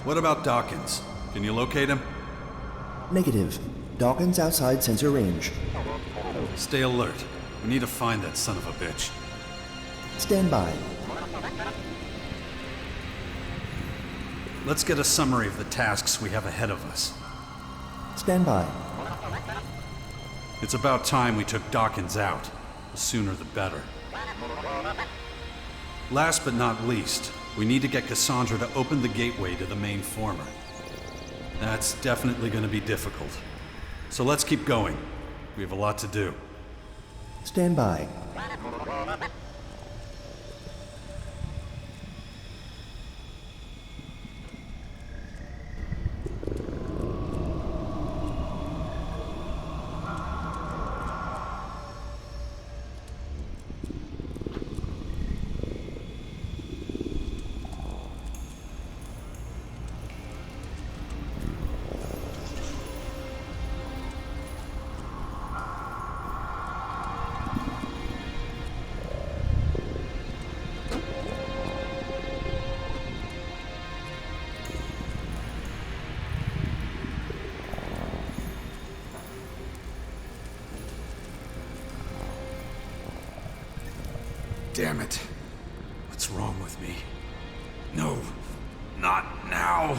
What about Dawkins? Can you locate him? Negative. Dawkins outside sensor range. Stay alert. We need to find that son of a bitch. Stand by. Let's get a summary of the tasks we have ahead of us. Stand by. It's about time we took Dawkins out. The sooner the better. Last but not least, we need to get Cassandra to open the gateway to the main former. That's definitely going to be difficult. So let's keep going. We have a lot to do. Stand by. Damn it. What's wrong with me? No, not now.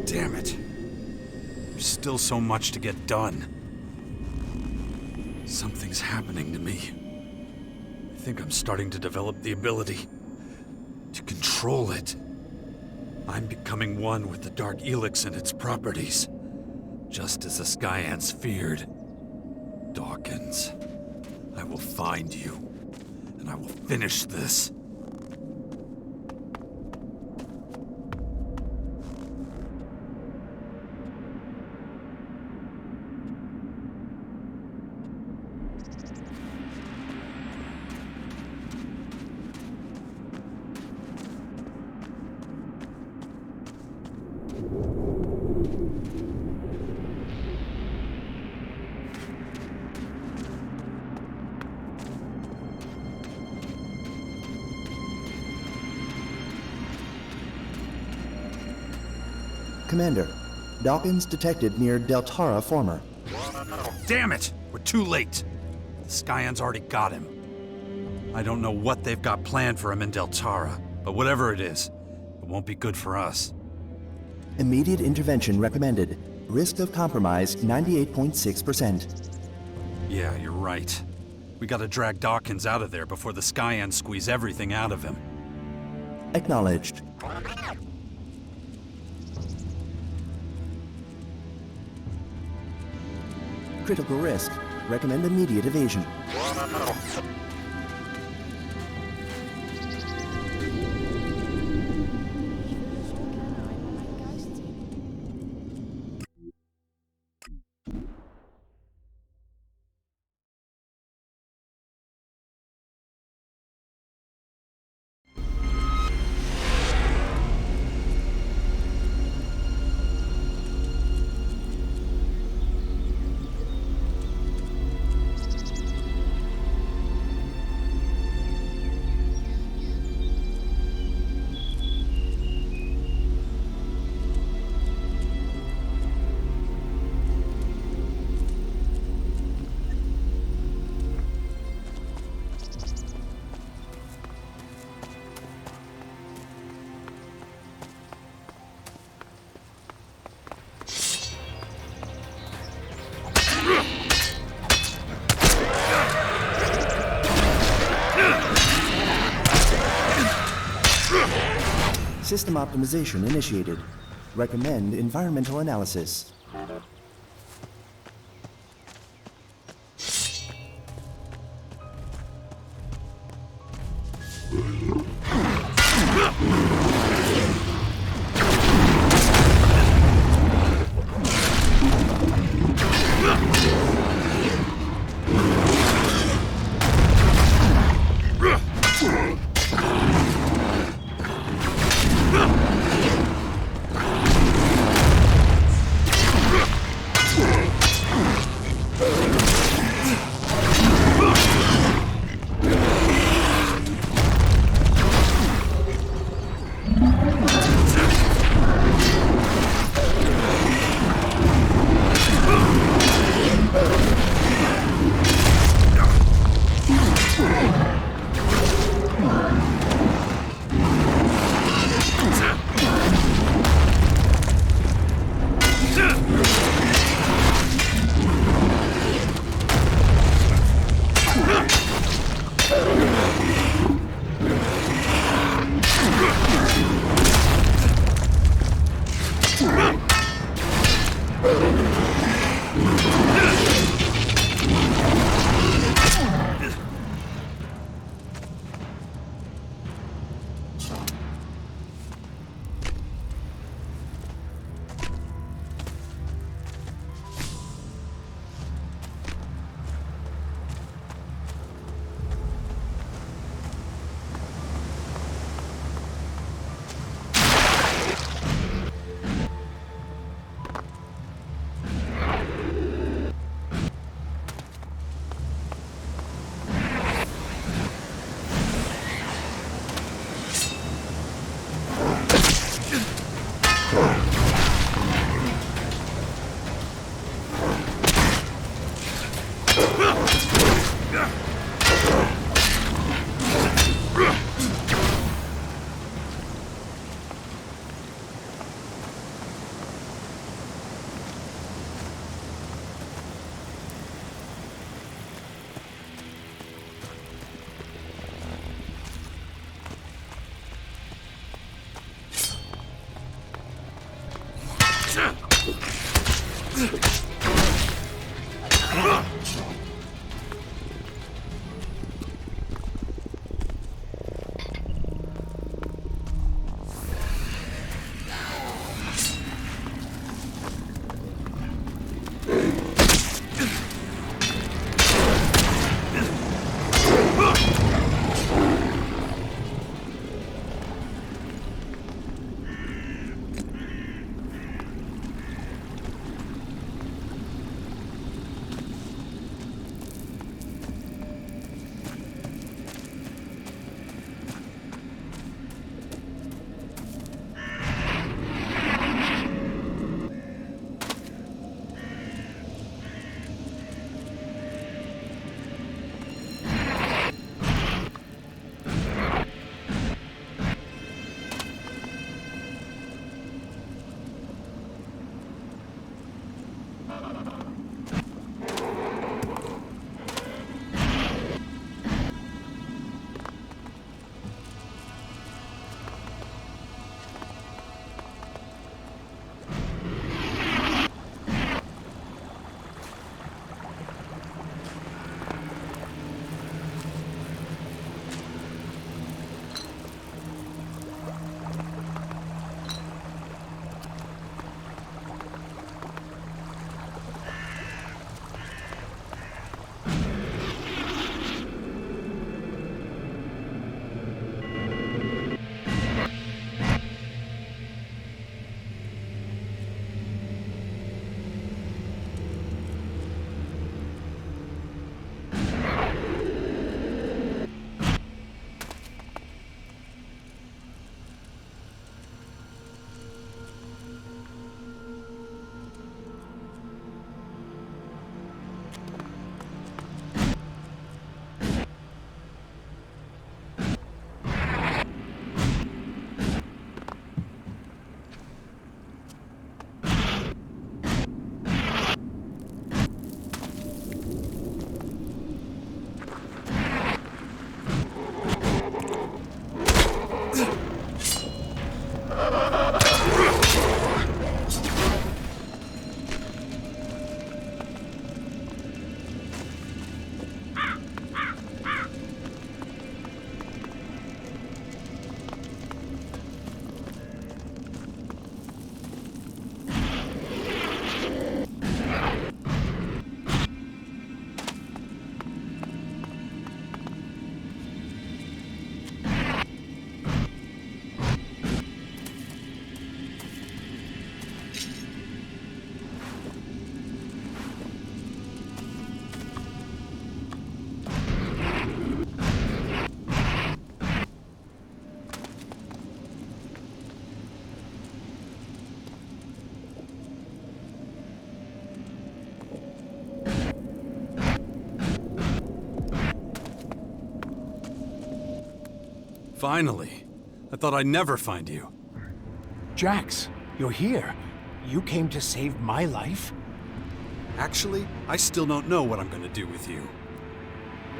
Damn it. There's still so much to get done. Something's happening to me. I think I'm starting to develop the ability to control it. I'm becoming one with the Dark ELEX and its properties, just as the Skyants feared. Dawkins, I will find you, and I will finish this. Commander, Dawkins detected near Deltara former. Damn it! We're too late. The Skyans already got him. I don't know what they've got planned for him in Deltara, but whatever it is, it won't be good for us. Immediate intervention recommended. Risk of compromise 98.6%. Yeah, you're right. We gotta drag Dawkins out of there before the Skyans squeeze everything out of him. Acknowledged. Critical risk. Recommend immediate evasion. System optimization initiated. Recommend environmental analysis. Finally. I thought I'd never find you. Jax, you're here. You came to save my life? Actually, I still don't know what I'm gonna do with you.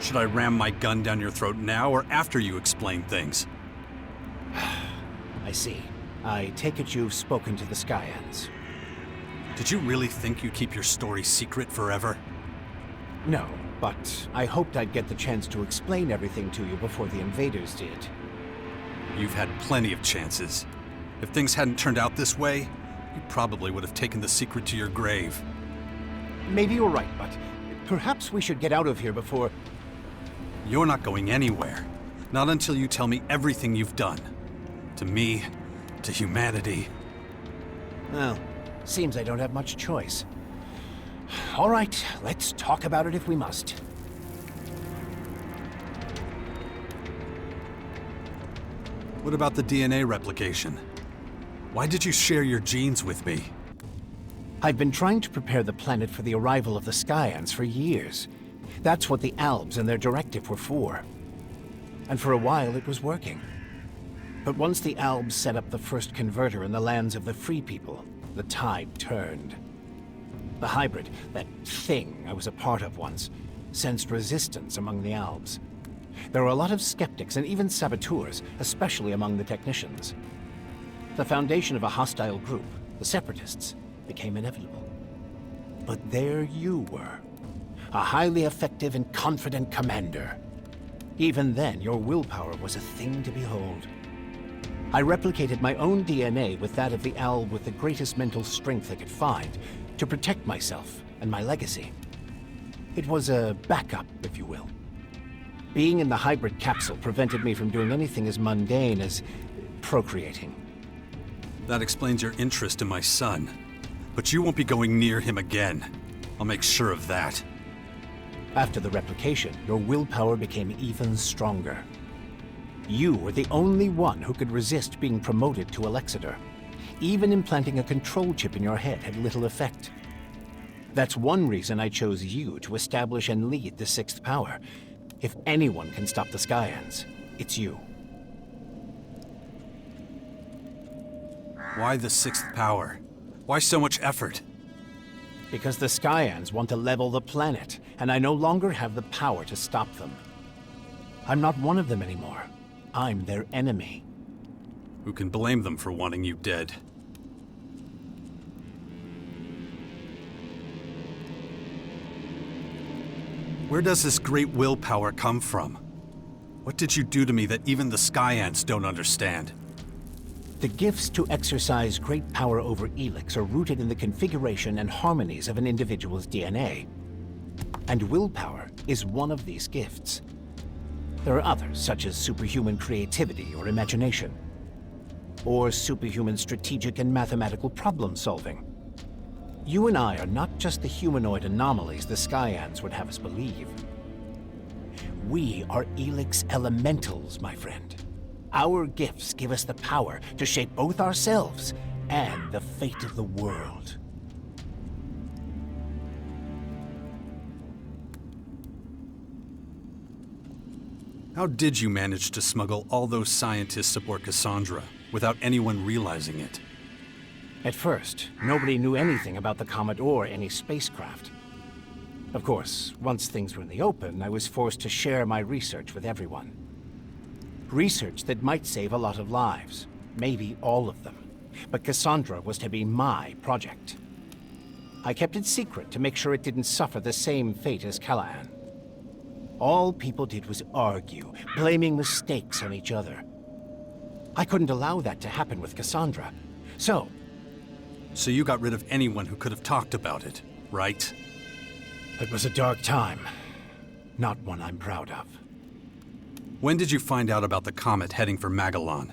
Should I ram my gun down your throat now or after you explain things? I see. I take it you've spoken to the Skyans. Did you really think you'd keep your story secret forever? No, but I hoped I'd get the chance to explain everything to you before the invaders did. You've had plenty of chances. If things hadn't turned out this way, you probably would have taken the secret to your grave. Maybe you're right, but perhaps we should get out of here before... You're not going anywhere. Not until you tell me everything you've done. To me, to humanity. Well, seems I don't have much choice. All right, let's talk about it if we must. What about the DNA replication? Why did you share your genes with me? I've been trying to prepare the planet for the arrival of the Skyans for years. That's what the Albs and their directive were for. And for a while it was working. But once the Albs set up the first converter in the lands of the Free People, the tide turned. The hybrid, that thing I was a part of once, sensed resistance among the Albs. There were a lot of skeptics and even saboteurs, especially among the technicians. The foundation of a hostile group, the Separatists, became inevitable. But there you were, a highly effective and confident commander. Even then, your willpower was a thing to behold. I replicated my own DNA with that of the Alb with the greatest mental strength I could find to protect myself and my legacy. It was a backup, if you will. Being in the hybrid capsule prevented me from doing anything as mundane as procreating. That explains your interest in my son. But you won't be going near him again. I'll make sure of that. After the replication, your willpower became even stronger. You were the only one who could resist being promoted to Elexator. Even implanting a control chip in your head had little effect. That's one reason I chose you to establish and lead the Sixth Power. If anyone can stop the Skyans, it's you. Why the Sixth Power? Why so much effort? Because the Skyans want to level the planet, and I no longer have the power to stop them. I'm not one of them anymore. I'm their enemy. Who can blame them for wanting you dead? Where does this great willpower come from? What did you do to me that even the Skyans don't understand? The gifts to exercise great power over ELEX are rooted in the configuration and harmonies of an individual's DNA. And willpower is one of these gifts. There are others, such as superhuman creativity or imagination, or superhuman strategic and mathematical problem-solving. You and I are not just the humanoid anomalies the Skyans would have us believe. We are ELEX elementals, my friend. Our gifts give us the power to shape both ourselves and the fate of the world. How did you manage to smuggle all those scientists aboard Cassandra without anyone realizing it? At first, nobody knew anything about the comet or any spacecraft. Of course, once things were in the open, I was forced to share my research with everyone. Research that might save a lot of lives, maybe all of them. But Cassandra was to be my project. I kept it secret to make sure it didn't suffer the same fate as Callahan. All people did was argue, blaming mistakes on each other. I couldn't allow that to happen with Cassandra. So you got rid of anyone who could have talked about it, right? it was a dark time. Not one I'm proud of. When did you find out about the comet heading for Magellan?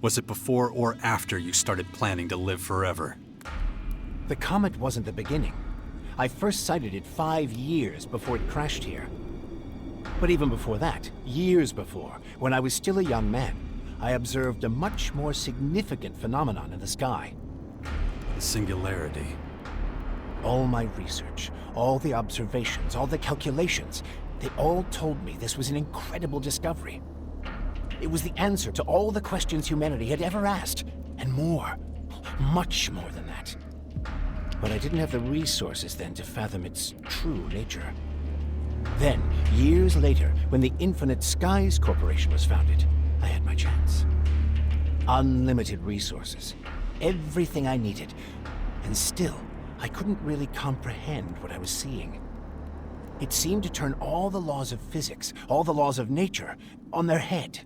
Was it before or after you started planning to live forever? The comet wasn't the beginning. I first sighted it 5 years before it crashed here. But even before that, years before, when I was still a young man, I observed a much more significant phenomenon in the sky. The singularity. All my research, all the observations, all the calculations, they all told me this was an incredible discovery. It was the answer to all the questions humanity had ever asked, and more. Much more than that. But I didn't have the resources then to fathom its true nature. Then, years later, when the Infinite Skies Corporation was founded, I had my chance. Unlimited resources. Everything I needed. And still, I couldn't really comprehend what I was seeing. It seemed to turn all the laws of physics, all the laws of nature, on their head.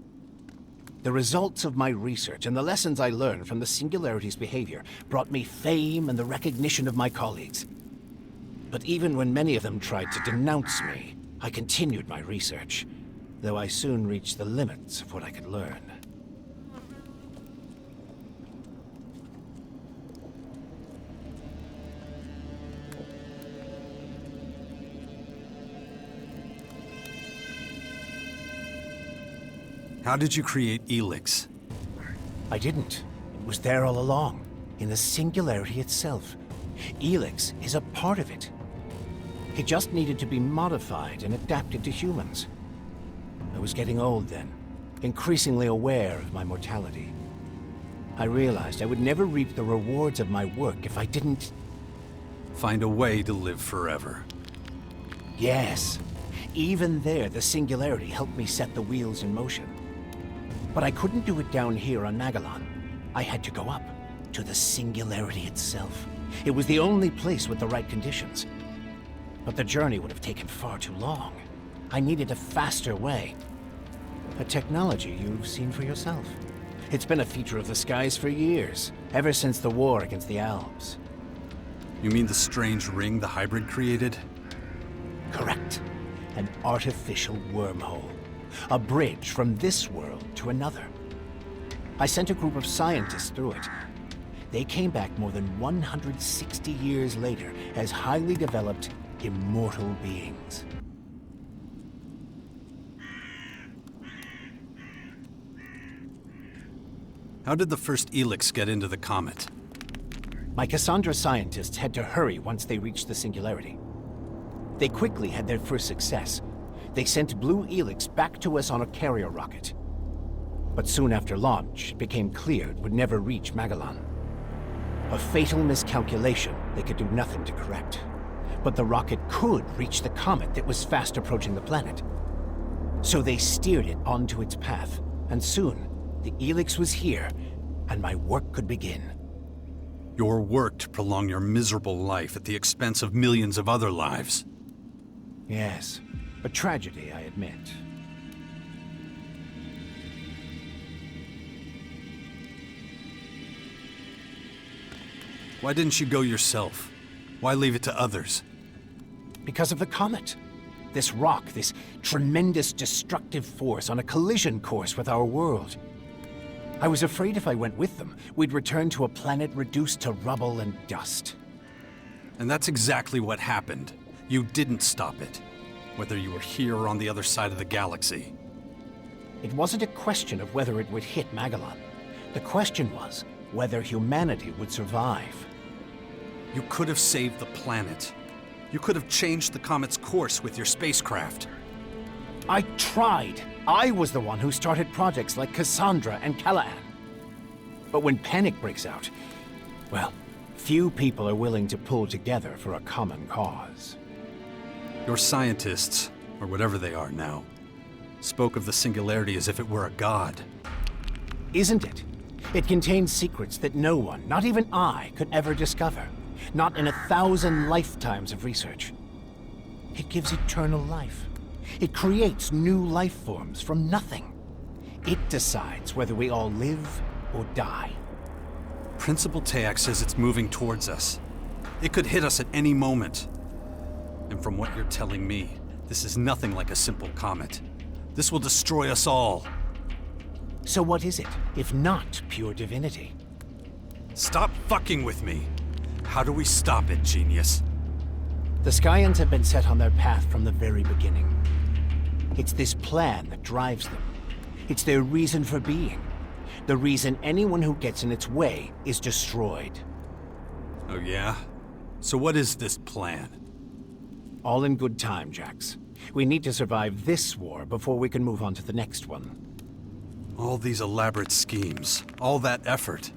The results of my research and the lessons I learned from the Singularity's behavior brought me fame and the recognition of my colleagues. But even when many of them tried to denounce me, I continued my research, though I soon reached the limits of what I could learn. How did you create ELEX? I didn't. It was there all along, in the Singularity itself. ELEX is a part of it. It just needed to be modified and adapted to humans. I was getting old then, increasingly aware of my mortality. I realized I would never reap the rewards of my work if I didn't... Find a way to live forever. Yes. Even there, the Singularity helped me set the wheels in motion. But I couldn't do it down here on Magellan. I had to go up, to the Singularity itself. It was the only place with the right conditions. But the journey would have taken far too long. I needed a faster way. A technology you've seen for yourself. It's been a feature of the skies for years, ever since the war against the Alps. You mean the strange ring the hybrid created? Correct. An artificial wormhole. A bridge from this world to another. I sent a group of scientists through it. They came back more than 160 years later as highly developed, immortal beings. How did the first ELEX get into the comet? My Cassandra scientists had to hurry once they reached the Singularity. They quickly had their first success. They sent Blue ELEX back to us on a carrier rocket. But soon after launch, it became clear it would never reach Magellan. A fatal miscalculation they could do nothing to correct. But the rocket could reach the comet that was fast approaching the planet. So they steered it onto its path, and soon, the ELEX was here, and my work could begin. Your work to prolong your miserable life at the expense of millions of other lives. Yes. A tragedy, I admit. Why didn't you go yourself? Why leave it to others? Because of the comet. This rock, this tremendous destructive force on a collision course with our world. I was afraid if I went with them, we'd return to a planet reduced to rubble and dust. And that's exactly what happened. You didn't stop it. Whether you were here or on the other side of the galaxy. It wasn't a question of whether it would hit Magellan. The question was whether humanity would survive. You could have saved the planet. You could have changed the comet's course with your spacecraft. I tried. I was the one who started projects like Cassandra and Callahan. But when panic breaks out, well, few people are willing to pull together for a common cause. Your scientists, or whatever they are now, spoke of the Singularity as if it were a god. Isn't it? It contains secrets that no one, not even I, could ever discover. Not in 1,000 lifetimes of research. It gives eternal life. It creates new life forms from nothing. It decides whether we all live or die. Principal Teac says it's moving towards us. It could hit us at any moment. And from what you're telling me, this is nothing like a simple comet. This will destroy us all. So what is it, if not pure divinity? Stop fucking with me! How do we stop it, genius? The Skyans have been set on their path from the very beginning. It's this plan that drives them. It's their reason for being. The reason anyone who gets in its way is destroyed. Oh yeah? So what is this plan? All in good time, Jax. We need to survive this war before we can move on to the next one. All these elaborate schemes, all that effort,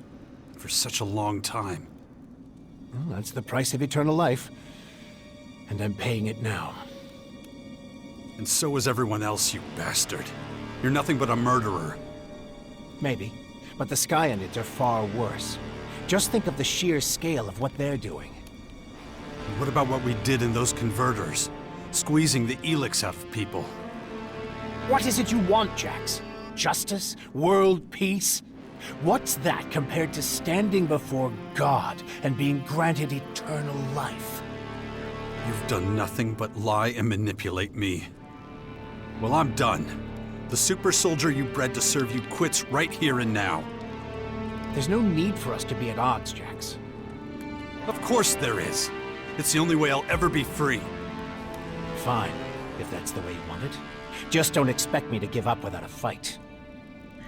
for such a long time. Well, that's the price of eternal life. And I'm paying it now. And so is everyone else, you bastard. You're nothing but a murderer. Maybe. But the Skyanids are far worse. Just think of the sheer scale of what they're doing. And what about what we did in those converters? Squeezing the ELEX out of people. What is it you want, Jax? Justice? World peace? What's that compared to standing before God and being granted eternal life? You've done nothing but lie and manipulate me. Well, I'm done. The super soldier you bred to serve you quits right here and now. There's no need for us to be at odds, Jax. Of course there is. It's the only way I'll ever be free. Fine, if that's the way you want it. Just don't expect me to give up without a fight.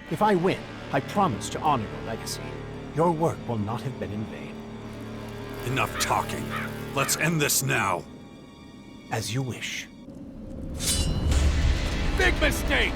If I win, I promise to honor your legacy. Your work will not have been in vain. Enough talking. Let's end this now. As you wish. Big mistake!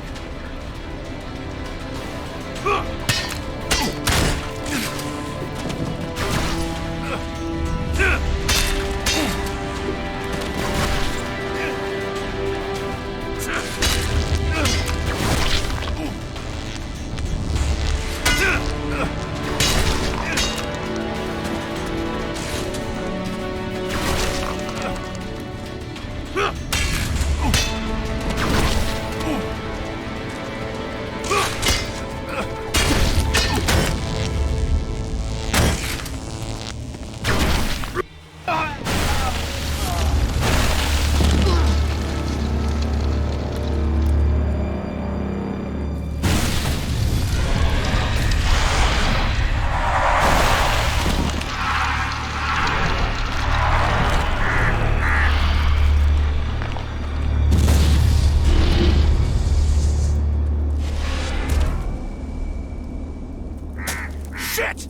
Shit!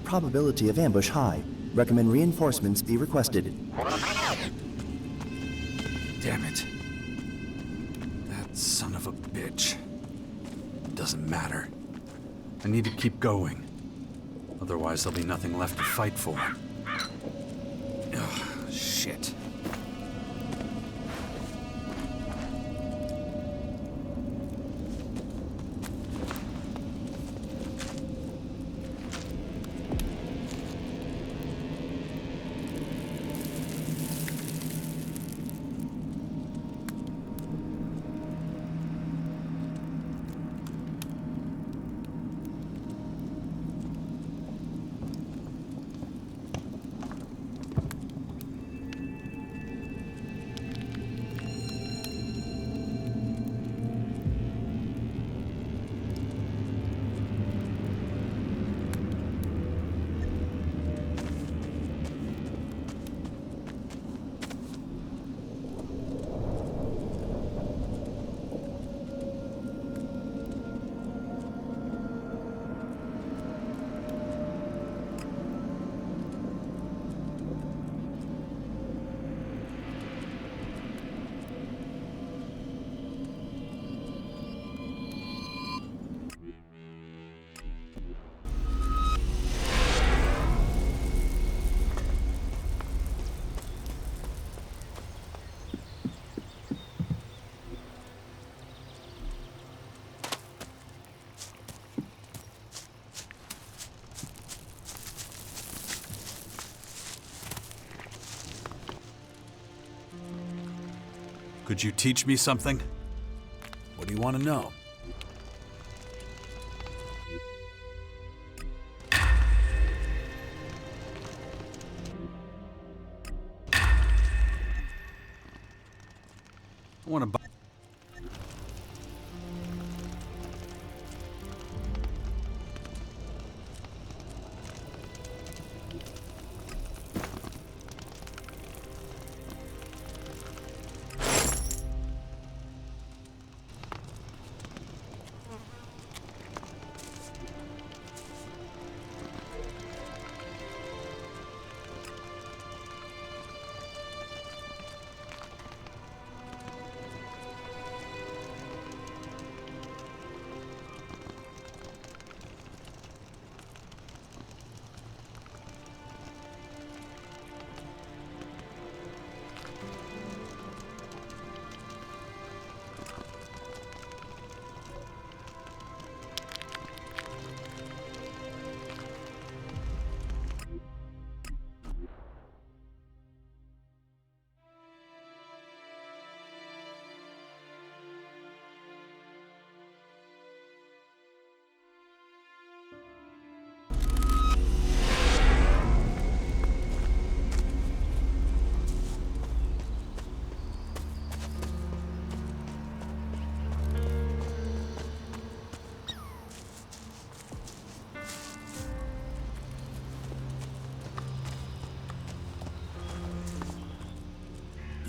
Probability of ambush high. Recommend reinforcements be requested. Damn it. That son of a bitch. Doesn't matter. I need to keep going. Otherwise, there'll be nothing left to fight for. Ugh, shit. Could you teach me something? What do you want to know? I want to buy...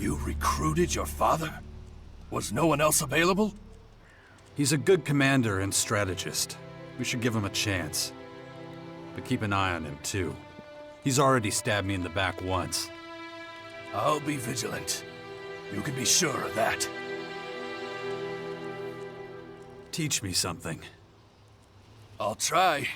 You recruited your father? Was no one else available? He's a good commander and strategist. We should give him a chance. But keep an eye on him, too. He's already stabbed me in the back once. I'll be vigilant. You can be sure of that. Teach me something. I'll try.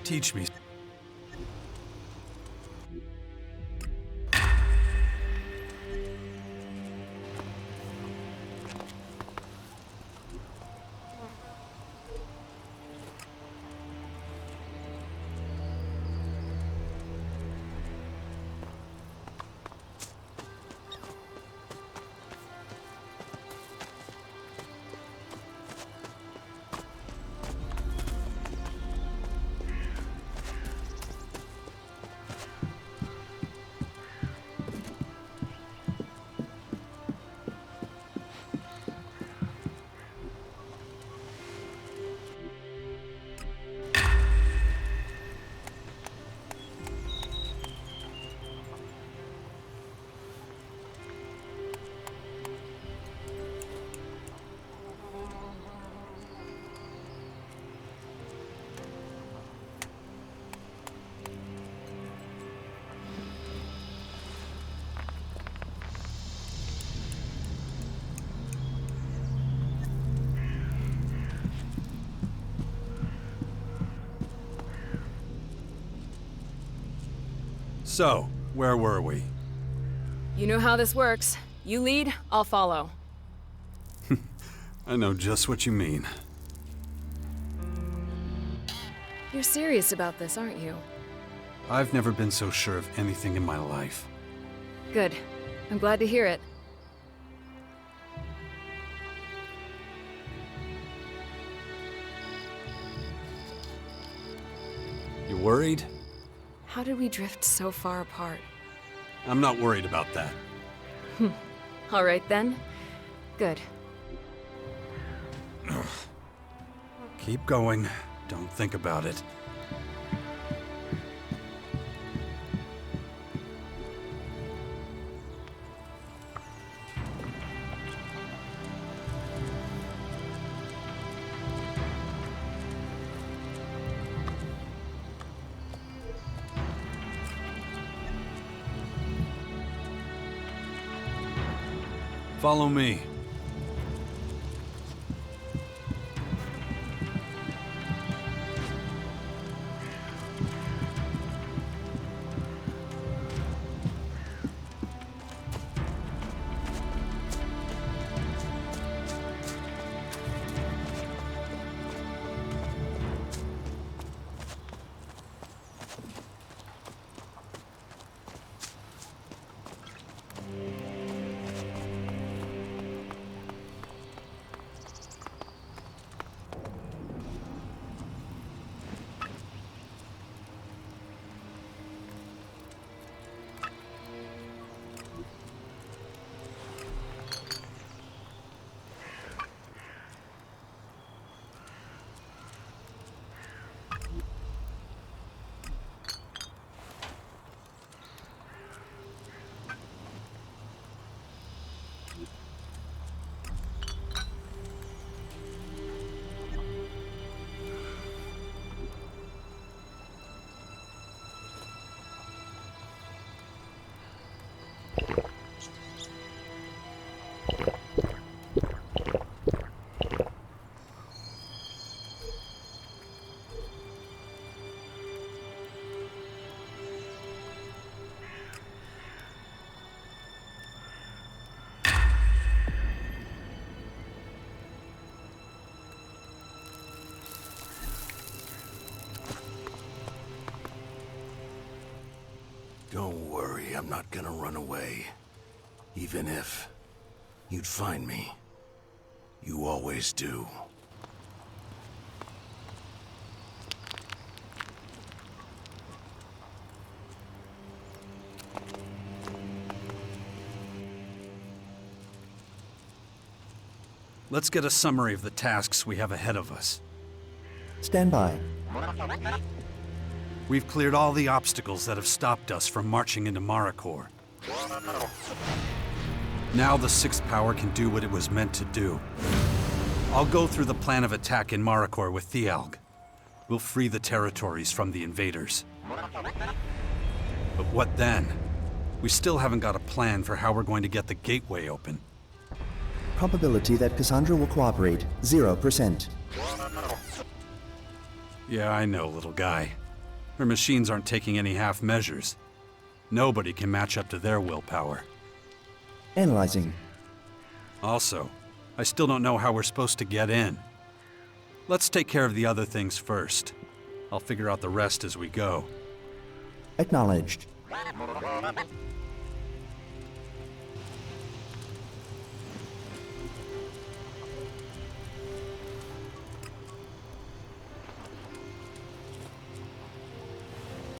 Teach me. So, where were we? You know how this works. You lead, I'll follow. I know just what you mean. You're serious about this, aren't you? I've never been so sure of anything in my life. Good. I'm glad to hear it. You worried? How did we drift so far apart? I'm not worried about that. All right then. Good. Keep going. Don't think about it. Follow me. Don't worry, I'm not gonna run away. Even if you'd find me. You always do. Let's get a summary of the tasks we have ahead of us. Stand by. We've cleared all the obstacles that have stopped us from marching into Marikor. Now the Sixth Power can do what it was meant to do. I'll go through the plan of attack in Marikor with Thialg. We'll free the territories from the invaders. But what then? We still haven't got a plan for how we're going to get the gateway open. Probability that Cassandra will cooperate, 0%. Yeah, I know, little guy. Her machines aren't taking any half measures. Nobody can match up to their willpower. Analyzing. Also, I still don't know how we're supposed to get in. Let's take care of the other things first. I'll figure out the rest as we go. Acknowledged.